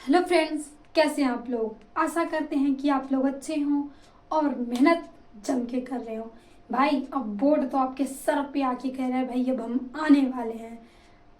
Hello friends, कैसे हैं आप लोग। आशा करते हैं कि आप लोग अच्छे हों और मेहनत जम के कर रहे हो। भाई अब बोर्ड तो आपके सर पे आके कह रहा है भाई अब हम आने वाले हैं।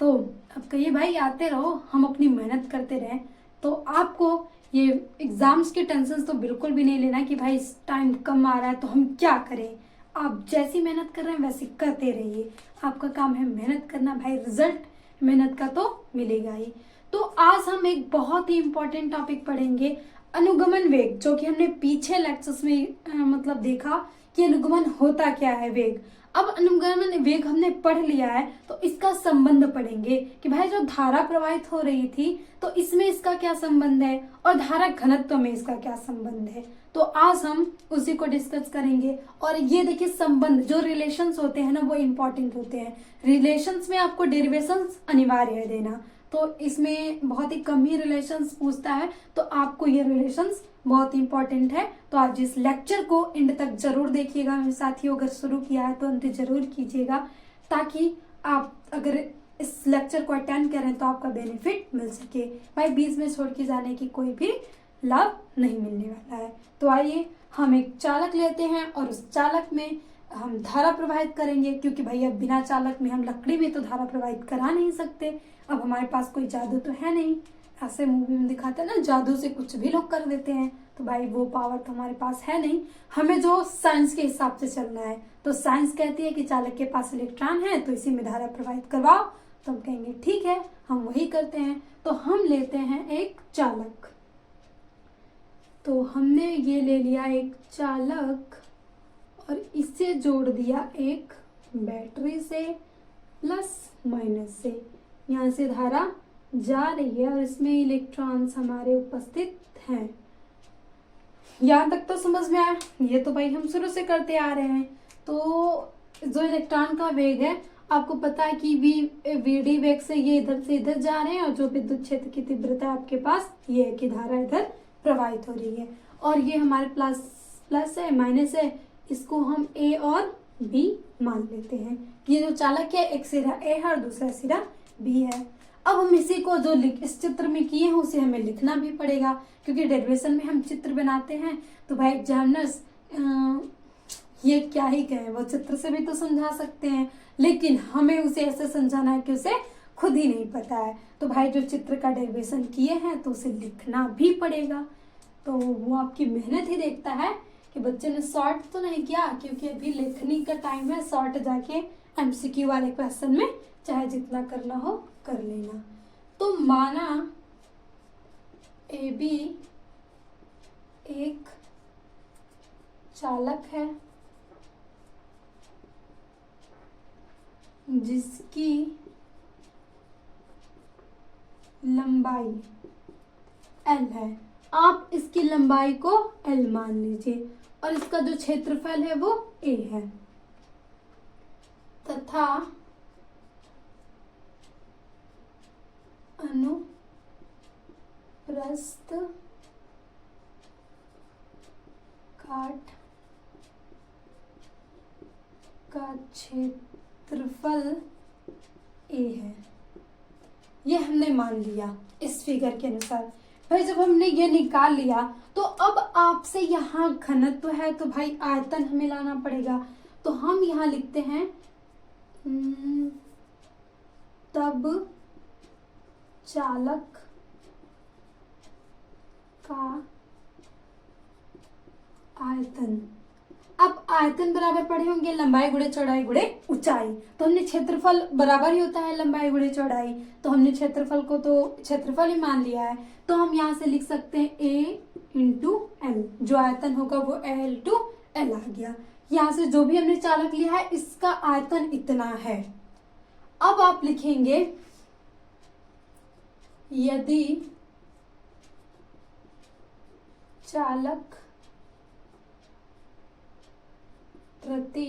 तो अब कहिए भाई आते रहो, हम अपनी मेहनत करते रहें। तो आपको ये एग्ज़ाम्स के टेंशन तो बिल्कुल भी नहीं लेना कि भाई इस टाइम कम आ रहा है तो हम क्या करें। आप जैसी मेहनत कर रहे हैं वैसे करते रहिए। आपका काम है मेहनत करना भाई, रिजल्ट मेहनत का तो मिलेगा ही। तो आज हम एक बहुत ही इम्पोर्टेंट टॉपिक पढ़ेंगे, अनुगमन वेग, जो कि हमने पीछे लेक्चर्स में मतलब देखा कि अनुगमन होता क्या है, वेग। अब अनुगमन वेग हमने पढ़ लिया है तो इसका संबंध पढ़ेंगे कि भाई जो धारा प्रवाहित हो रही थी तो इसमें इसका क्या संबंध है और धारा घनत्व में इसका क्या संबंध है। तो आज हम उसी को डिस्कस करेंगे। और ये देखिए, संबंध जो रिलेशंस होते हैं ना वो इंपॉर्टेंट होते हैं। रिलेशंस में आपको डेरिवेशंस अनिवार्य है देना, तो इसमें बहुत ही कम ही रिलेशंस पूछता है, तो आपको ये रिलेशंस बहुत इंपॉर्टेंट है। तो आप जिस लेक्चर को एंड तक जरूर देखिएगा मेरे साथियों, अगर शुरू किया है तो अंत जरूर कीजिएगा, ताकि आप अगर इस लेक्चर को अटेंड करें तो आपका बेनिफिट मिल सके। भाई बीच में छोड़ के जाने की कोई भी लाभ नहीं मिलने वाला है। तो आइए हम एक चालक लेते हैं और उस चालक में हम धारा प्रवाहित करेंगे, क्योंकि भाई अब बिना चालक में हम लकड़ी में तो धारा प्रवाहित करा नहीं सकते। अब हमारे पास कोई जादू तो है नहीं, ऐसे मूवी में दिखाते हैं ना जादू से कुछ भी लोग कर देते हैं, तो भाई वो पावर तो हमारे पास है नहीं। हमें जो साइंस के हिसाब से चलना है, तो साइंस कहती है कि चालक के पास इलेक्ट्रॉन है तो इसी में धारा प्रवाहित करवाओ, तो हम कहेंगे ठीक है, हम वही करते हैं। तो हम लेते हैं एक चालक। तो हमने ये ले लिया एक चालक और इससे जोड़ दिया एक बैटरी से प्लस माइनस से। यहाँ से धारा जा रही है और इसमें इलेक्ट्रॉन्स हमारे उपस्थित हैं। यहाँ तक तो समझ में आया। ये तो भाई हम शुरू से करते आ रहे हैं। तो जो इलेक्ट्रॉन का वेग है, आपको पता है कि वी वेग से ये इधर से इधर जा रहे हैं, और जो विद्युत क्षेत्र की तीव्रता आपके पास ये है कि धारा इधर प्रवाहित हो रही है। और ये हमारे प्लस प्लस है, माइनस है, इसको हम ए और बी मान लेते हैं। ये जो चालक है एक सिरा ए है और दूसरा सिरा बी है। अब हम इसी को जो इस चित्र में किए हैं उसे हमें लिखना भी पड़ेगा, क्योंकि डेरिवेशन में हम चित्र बनाते हैं। तो भाई एग्जामिनर्स ये क्या ही कहें, वो चित्र से भी तो समझा सकते हैं, लेकिन हमें उसे ऐसे समझाना है कि उसे खुद ही नहीं पता है। तो भाई जो चित्र का डेरिवेशन किए हैं तो उसे लिखना भी पड़ेगा। तो वो आपकी मेहनत ही देखता है कि बच्चे ने शॉर्ट तो नहीं किया, क्योंकि अभी लिखने का टाइम है। शॉर्ट जाके एमसीक्यू वाले क्वेश्चन में चाहे जितना करना हो कर लेना। तो माना ए बी एक चालक है जिसकी लंबाई L है। आप इसकी लंबाई को L मान लीजिए और इसका जो क्षेत्रफल है वो A है, तथा अनुप्रस्थ काट का क्षेत्रफल A है। ये हमने मान लिया इस फिगर के अनुसार। भाई जब हमने ये निकाल लिया तो अब आपसे यहाँ घनत्व है, तो भाई आयतन हमें लाना पड़ेगा। तो हम यहाँ लिखते हैं तब चालक का आयतन। अब आयतन बराबर पढ़े होंगे लंबाई गुणे चौड़ाई गुणे ऊंचाई, तो हमने क्षेत्रफल बराबर ही होता है लंबाई गुणे चौड़ाई, तो हमने क्षेत्रफल को तो क्षेत्रफल ही मान लिया है। तो हम यहाँ से लिख सकते हैं A इंटू एल, जो आयतन होगा वो A इंटू एल आ गया। यहाँ से जो भी हमने चालक लिया है इसका आयतन इतना है। अब आप लिखेंगे यदि चालक प्रति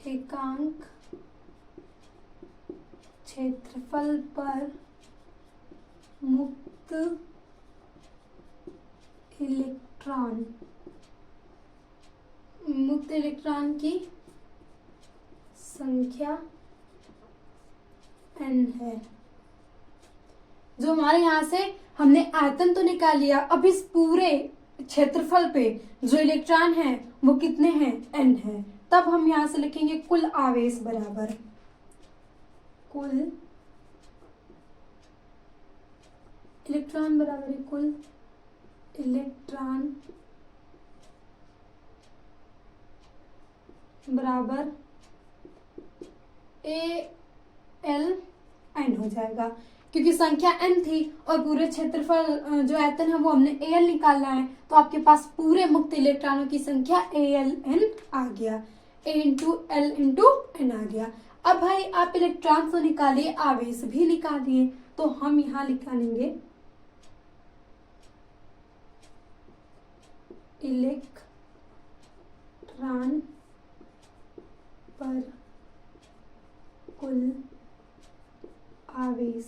एकांक क्षेत्रफल पर मुक्त इलेक्ट्रॉन की संख्या n है, जो हमारे यहाँ से हमने आयतन तो निकाल लिया, अब इस पूरे क्षेत्रफल पे जो इलेक्ट्रॉन है वो कितने हैं, n है। तब हम यहाँ से लिखेंगे कुल आवेश बराबर कुल इलेक्ट्रॉन बराबर है कुल इलेक्ट्रॉन बराबर AL(n) हो जाएगा, क्योंकि संख्या n थी और पूरे क्षेत्रफल जो आयतन है वो हमने AL निकालना है, तो आपके पास पूरे मुक्त इलेक्ट्रॉनों की संख्या ALN आ गया, A into L into N आ गया। अब भाई आप इलेक्ट्रॉन तो निकालिए, आवेश भी निकालिए, तो हम यहाँ निकालेंगे इलेक्ट्रॉन पर कुल आवेश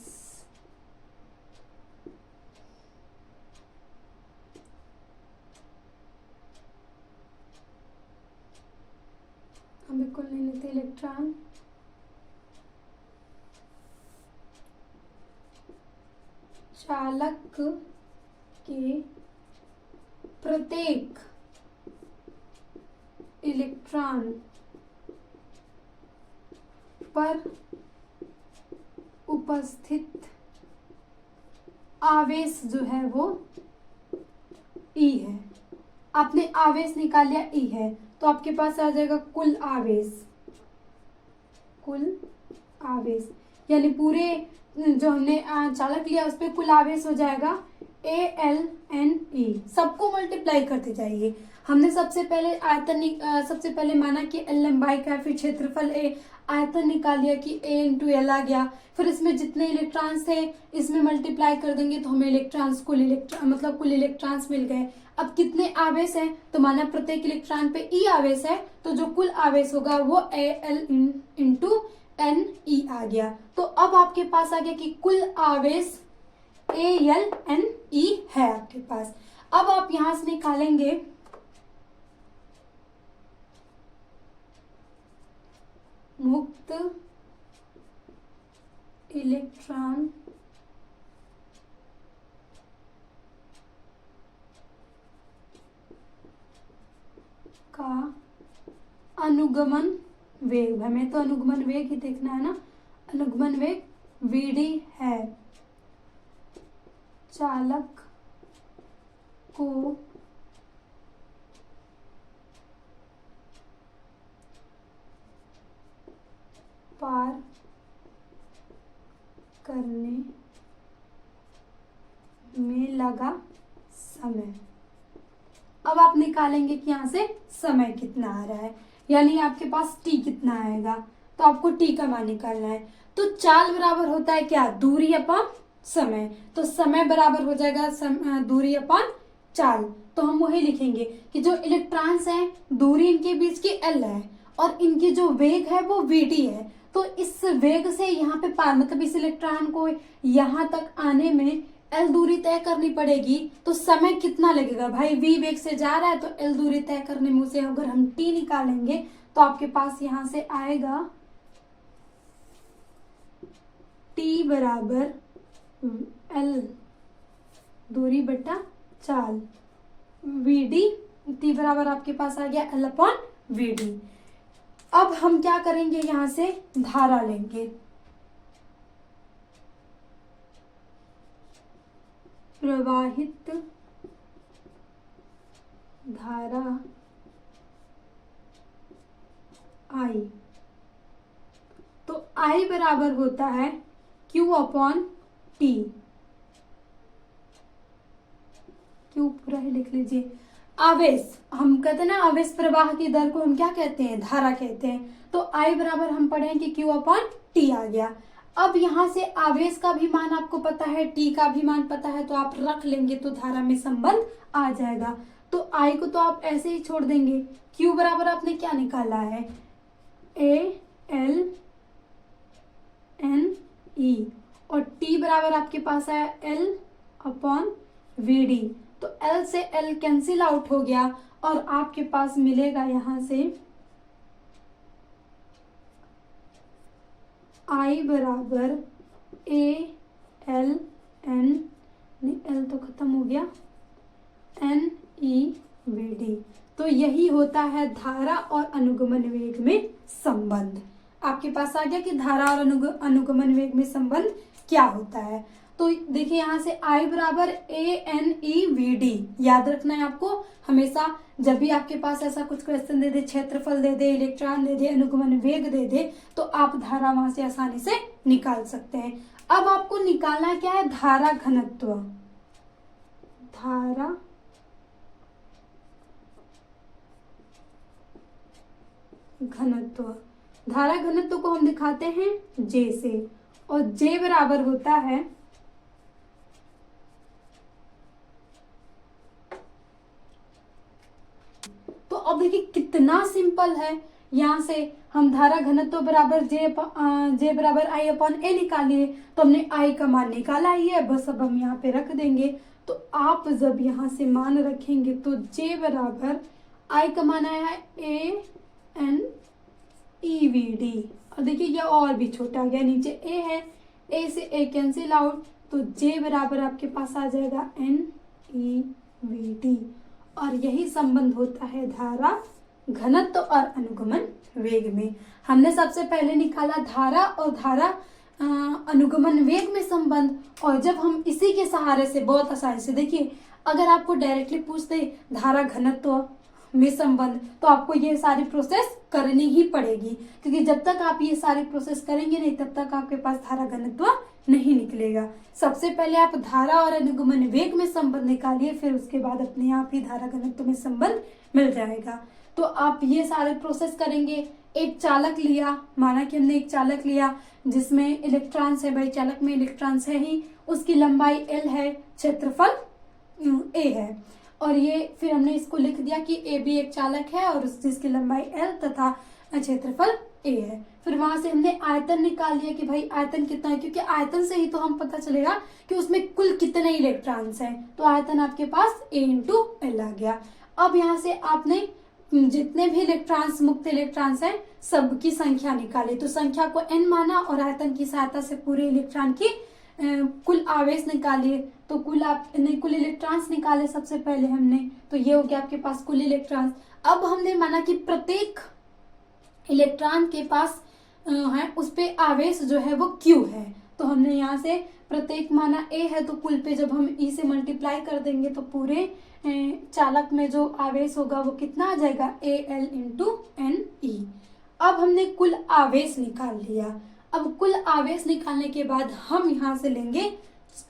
हम बिल्कुल नहीं लेते इलेक्ट्रॉन चालक के प्रत्येक इलेक्ट्रॉन पर उपस्थित आवेश जो है वो E है। आपने आवेश निकाल लिया E है, तो आपके पास आ जाएगा कुल आवेश यानी पूरे जो हमने चालक लिया उस पर कुल आवेश हो जाएगा ALNE। सबको मल्टीप्लाई करते जाइए। हमने सबसे पहले माना कि L लंबाई का है, फिर क्षेत्रफल A, आयतन निकाल लिया कि A इंटू L आ गया, फिर इसमें जितने इलेक्ट्रॉन्स थे इसमें मल्टीप्लाई कर देंगे तो हमें कुल इलेक्ट्रॉन्स मिल गए। अब कितने आवेश हैं, तो माना प्रत्येक इलेक्ट्रॉन पे E आवेश है, तो जो कुल आवेश होगा वो AL इंटू NE आ गया। तो अब आपके पास आ गया कि कुल आवेश ALNE है आपके पास। अब आप यहां से निकालेंगे मुक्त इलेक्ट्रॉन का अनुगमन वेग। हमें तो अनुगमन वेग ही देखना है ना, अनुगमन वेग VD है। चालक को पार करने में लगा समय। अब आप निकालेंगे कि यहाँ से समय कितना आ रहा है, यानी आपके पास T कितना आएगा, तो आपको T का मान निकालना है। तो चाल बराबर होता है क्या, दूरी अपॉन समय, तो समय बराबर हो जाएगा दूरी अपॉन चाल। तो हम वही लिखेंगे कि जो इलेक्ट्रॉन्स हैं दूरी इनके बीच की L है और इनकी जो वेग है वो VD है, तो इस वेग से यहाँ पे पार मतलब इस इलेक्ट्रॉन को यहाँ तक आने में L दूरी तय करनी पड़ेगी, तो समय कितना लगेगा भाई, V वेग से जा रहा है तो L दूरी तय करने में उसे अगर हम T निकालेंगे तो आपके पास यहां से आएगा T बराबर L दूरी बटा चाल VD। T बराबर आपके पास आ गया L अपॉन VD। अब हम क्या करेंगे, यहां से धारा लेंगे, प्रवाहित धारा I, तो I बराबर होता है Q अपॉन T। Q पूरा ही लिख लीजिए। आवेश हम कहते हैं ना, आवेश प्रवाह की दर को हम क्या कहते हैं, धारा कहते हैं। तो I बराबर हम पढ़े कि Q अपॉन T आ गया। अब यहां से आवेश का भी मान आपको पता है, T का भी मान पता है, तो आप रख लेंगे तो धारा में संबंध आ जाएगा। तो I को तो आप ऐसे ही छोड़ देंगे। Q बराबर आपने क्या निकाला है, ALNE, और T बराबर आपके पास है L अपॉन VD। तो L से L कैंसिल आउट हो गया और आपके पास मिलेगा यहां से I बराबर ALNE एल तो खत्म हो गया, NEVD। तो यही होता है धारा और अनुगमन वेग में संबंध। आपके पास आ गया कि धारा और अनुगमन वेग में संबंध क्या होता है। तो देखिए यहाँ से I बराबर ANEVD याद रखना है आपको हमेशा। जब भी आपके पास ऐसा कुछ क्वेश्चन दे दे, क्षेत्रफल दे दे, इलेक्ट्रॉन दे दे, अनुगमन वेग दे दे, तो आप धारा वहां से आसानी से निकाल सकते हैं। अब आपको निकालना क्या है, धारा घनत्व। धारा घनत्व, धारा घनत्व को हम दिखाते हैं J से, और J बराबर होता है तो अब देखिए कितना सिंपल है। यहाँ से हम धारा घनत्व बराबर J बराबर I अपॉन A निकालिए, तो हमने I का मान निकाला ही है, बस अब हम यहाँ पे रख देंगे। तो आप जब यहाँ से मान रखेंगे तो J बराबर I का मान आया है ANEVD, और देखिए ये और भी छोटा गया, नीचे A है, A से A कैंसिल आउट, तो J बराबर आपके पास आ जाएगा NEVD। और यही संबंध होता है धारा घनत्व और अनुगमन वेग में। हमने सबसे पहले निकाला धारा और धारा अनुगमन वेग में संबंध, और जब हम इसी के सहारे से बहुत आसानी से, देखिए अगर आपको डायरेक्टली पूछ दे धारा घनत्व में संबंध, तो आपको ये सारी प्रोसेस करनी ही पड़ेगी, क्योंकि जब तक आप ये सारी प्रोसेस करेंगे नहीं तब तक आपके पास धारा घनत्व नहीं निकलेगा। सबसे पहले आप धारा और अनुगमन वेग में संबंध निकालिए, फिर उसके बाद अपने आप ही धारा घनत्व में संबंध मिल जाएगा। तो आप ये सारे प्रोसेस करेंगे। एक चालक लिया, माना कि हमने एक चालक लिया जिसमें इलेक्ट्रॉन्स है, भाई चालक में इलेक्ट्रॉन्स है ही, उसकी लंबाई L है, क्षेत्रफल A है, और ये फिर हमने इसको लिख दिया कि A भी एक चालक है और जिसकी लंबाई L तथा क्षेत्रफल A है। फिर वहां से हमने आयतन निकाल लिया कि भाई आयतन कितना है, क्योंकि आयतन से ही तो हम पता चलेगा कि उसमें कुल कितने इलेक्ट्रॉन्स हैं। तो आयतन आपके पास A इंटू L आ गया। अब यहाँ से आपने जितने भी इलेक्ट्रॉन्स, मुक्त इलेक्ट्रॉन्स हैं, सबकी संख्या निकाली। तो संख्या को n माना और आयतन की सहायता से पूरे इलेक्ट्रॉन की कुल आवेश निकालिए। तो कुल इलेक्ट्रॉन्स निकाले सबसे पहले हमने, तो ये हो गया आपके पास कुल इलेक्ट्रॉन्स। अब हमने माना कि प्रत्येक इलेक्ट्रॉन के पास है उस पे आवेश जो है वो Q है, तो हमने यहाँ से प्रत्येक माना A है, तो कुल पे जब हम E से मल्टीप्लाई कर देंगे तो पूरे चालक में जो आवेश होगा वो कितना आ जाएगा, AL इंटू NE। अब हमने कुल आवेश निकाल लिया। अब कुल आवेश निकालने के बाद हम यहाँ से लेंगे,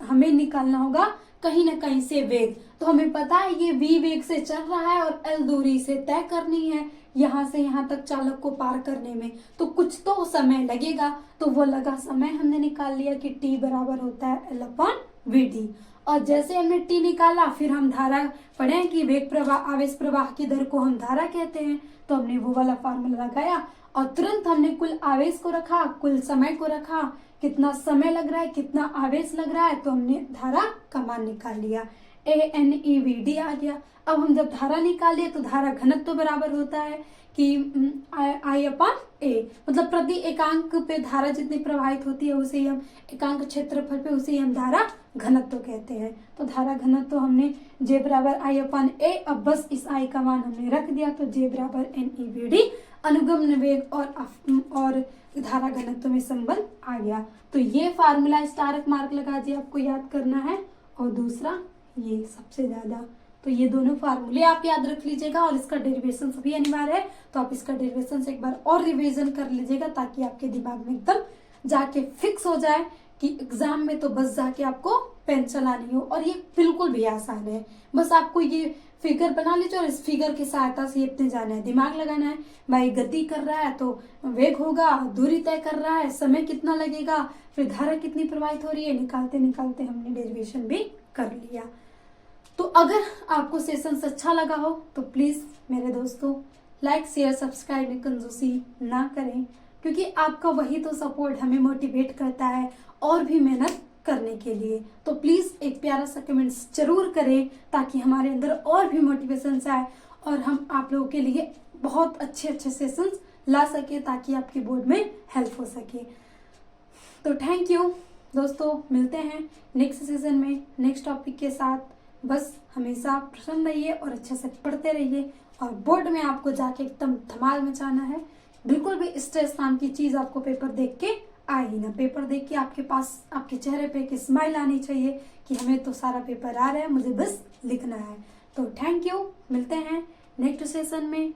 हमें निकालना होगा कहीं ना कहीं से वेग। तो हमें पता है ये v वेग से चल रहा है और L दूरी से तय करनी है यहाँ से यहाँ तक चालक को पार करने में, तो कुछ तो समय लगेगा। तो वो लगा समय हमने निकाल लिया कि T बराबर होता है L अपॉन VD। और जैसे हमने T निकाला, फिर हम धारा पढ़े कि वेग प्रवाह, आवेश प्रवाह की दर को हम धारा कहते हैं, तो हमने वो वाला फार्मूला लगाया और तुरंत हमने कुल आवेश को रखा, कुल समय को रखा, कितना समय लग रहा है, कितना आवेश लग रहा है, तो हमने धारा का मान निकाल लिया, ANEVD आ गया। अब हम जब धारा निकालिए तो धारा घनत्व बराबर होता है कि I अपॉन A, मतलब प्रति एकांक पे धारा जितनी प्रवाहित होती है उसे ही हम, एकांक क्षेत्रफल पे उसे ही हम धारा घनत्व कहते हैं। तो धारा घनत्व हमने J बराबर I अपॉन A, अब बस इस I का मान हमने रख दिया, तो J बराबर NEVD अनुगमन वेग और धारा घनत्व में संबंध आ गया। तो ये फार्मूला स्टारक मार्क लगा दिया, आपको याद करना है। और दूसरा ये सबसे ज्यादा, तो ये दोनों फार्मूले आप याद रख लीजिएगा, और इसका डेरिवेशन भी अनिवार्य है, तो आप इसका डेरिवेशन से एक बार और रिवीजन कर लीजिएगा ताकि आपके दिमाग में एकदम जाके फिक्स हो जाए कि एग्जाम में तो बस जाके आपको पेन चलानी हो। और ये बिल्कुल भी आसान है, बस आपको ये फिगर बना लीजिए और इस फिगर की सहायता से इतने जाना है, दिमाग लगाना है। भाई गति कर रहा है तो वेग होगा, दूरी तय कर रहा है, समय कितना लगेगा, फिर धारा कितनी प्रवाहित हो रही है, निकालते निकालते हमने डेरिवेशन भी कर लिया। तो अगर आपको सेशन अच्छा लगा हो तो प्लीज मेरे दोस्तों लाइक शेयर सब्सक्राइब में कंजूसी ना करें, क्योंकि आपका वही तो सपोर्ट हमें मोटिवेट करता है और भी मेहनत करने के लिए। तो प्लीज एक प्यारा सा कमेंट्स जरूर करें ताकि हमारे अंदर और भी मोटिवेशन आए और हम आप लोगों के लिए बहुत अच्छे अच्छे सेशंस ला सके ताकि आपके बोर्ड में हेल्प हो सके। तो थैंक यू। दोस्तों मिलते हैं नेक्स्ट सीजन में नेक्स्ट टॉपिक के साथ। बस हमेशा प्रसन्न रहिए और अच्छे से पढ़ते रहिए, और बोर्ड में आपको जाके एकदम धमाल मचाना है। बिल्कुल भी स्ट्रेस नाम की चीज़ आपको पेपर देख के आए ही ना। पेपर देख के आपके पास आपके चेहरे पे एक स्माइल आनी चाहिए कि हमें तो सारा पेपर आ रहा है, मुझे बस लिखना है। तो थैंक यू, मिलते हैं नेक्स्ट सेशन में।